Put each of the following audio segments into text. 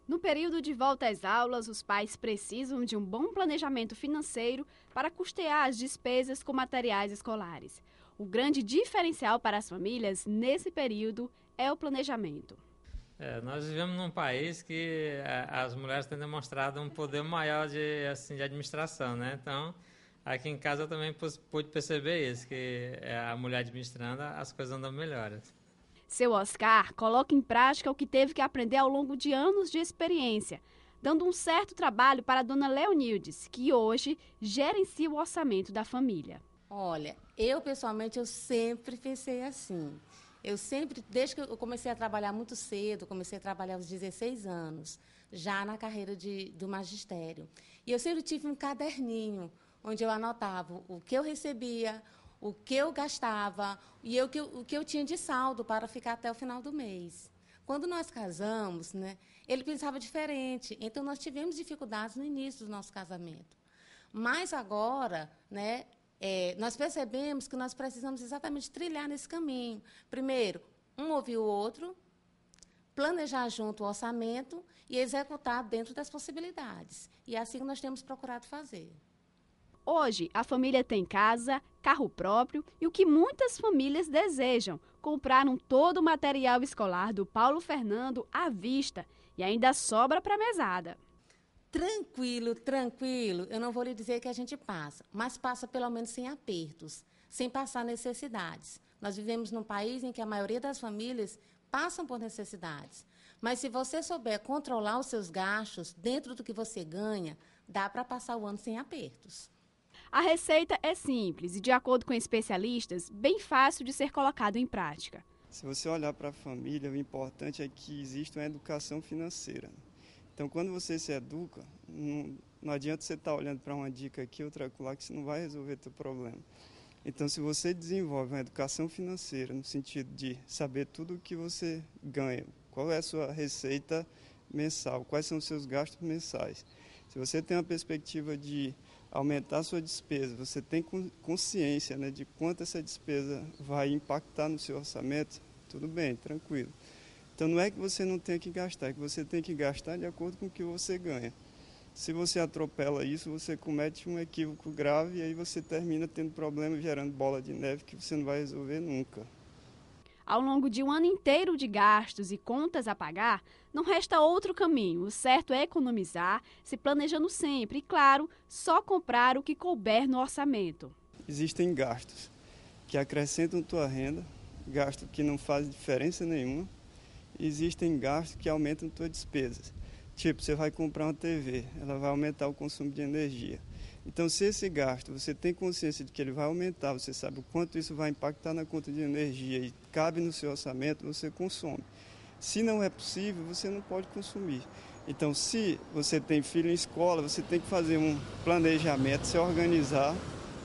No período de volta às aulas, os pais precisam de um bom planejamento financeiro para custear as despesas com materiais escolares. O grande diferencial para as famílias nesse período é o planejamento. Nós vivemos num país que as mulheres têm demonstrado um poder maior de administração, né? Então, aqui em casa eu também pude perceber isso, que a mulher administrando, as coisas andam melhores. Seu Oscar coloca em prática o que teve que aprender ao longo de anos de experiência, dando um certo trabalho para a dona Leonildes, que hoje gerencia o orçamento da família. Olha, eu pessoalmente eu sempre pensei assim. Desde que eu comecei a trabalhar muito cedo, comecei a trabalhar aos 16 anos, já na carreira do magistério. E eu sempre tive um caderninho onde eu anotava o que eu recebia, o que eu gastava e o que eu tinha de saldo para ficar até o final do mês. Quando nós casamos, né, ele pensava diferente, então nós tivemos dificuldades no início do nosso casamento. Mas agora, né, nós percebemos que nós precisamos exatamente trilhar nesse caminho. Primeiro, um ouvir o outro, planejar junto o orçamento e executar dentro das possibilidades. E é assim que nós temos procurado fazer. Hoje, a família tem casa, carro próprio e o que muitas famílias desejam, comprar todo o material escolar do Paulo Fernando à vista e ainda sobra para a mesada. Tranquilo, tranquilo. Eu não vou lhe dizer que a gente passa, mas passa pelo menos sem apertos, sem passar necessidades. Nós vivemos num país em que a maioria das famílias passam por necessidades. Mas se você souber controlar os seus gastos dentro do que você ganha, dá para passar o ano sem apertos. A receita é simples e, de acordo com especialistas, bem fácil de ser colocado em prática. Se você olhar para a família, o importante é que exista uma educação financeira. Então, quando você se educa, não adianta você estar olhando para uma dica aqui, outra lá, que você não vai resolver o teu problema. Então, se você desenvolve uma educação financeira, no sentido de saber tudo o que você ganha, qual é a sua receita mensal, quais são os seus gastos mensais. Se você tem uma perspectiva de aumentar a sua despesa, você tem consciência, né, de quanto essa despesa vai impactar no seu orçamento, tudo bem, tranquilo. Então não é que você não tenha que gastar, é que você tem que gastar de acordo com o que você ganha. Se você atropela isso, você comete um equívoco grave e aí você termina tendo problema, gerando bola de neve que você não vai resolver nunca. Ao longo de um ano inteiro de gastos e contas a pagar, não resta outro caminho. O certo é economizar, se planejando sempre e, claro, só comprar o que couber no orçamento. Existem gastos que acrescentam tua renda, gastos que não fazem diferença nenhuma. Existem gastos que aumentam tuas despesas. Tipo, você vai comprar uma TV, ela vai aumentar o consumo de energia. Então, se esse gasto, você tem consciência de que ele vai aumentar, você sabe o quanto isso vai impactar na conta de energia e cabe no seu orçamento, você consome. Se não é possível, você não pode consumir. Então, se você tem filho em escola, você tem que fazer um planejamento, se organizar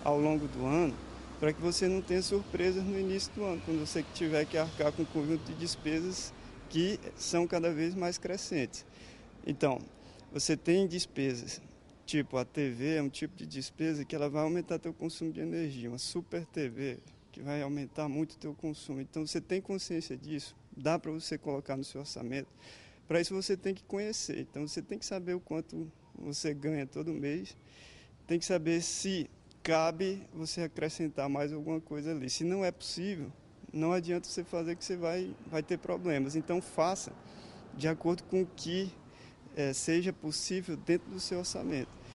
ao longo do ano, para que você não tenha surpresas no início do ano, quando você tiver que arcar com um conjunto de despesas que são cada vez mais crescentes. Então, você tem despesas, tipo a TV é um tipo de despesa que ela vai aumentar teu consumo de energia, uma super TV que vai aumentar muito o teu consumo. Então, você tem consciência disso, dá para você colocar no seu orçamento. Para isso, você tem que conhecer. Então, você tem que saber o quanto você ganha todo mês, tem que saber se cabe você acrescentar mais alguma coisa ali. Se não é possível, não adianta você fazer que você vai ter problemas. Então, faça de acordo com o que seja possível dentro do seu orçamento.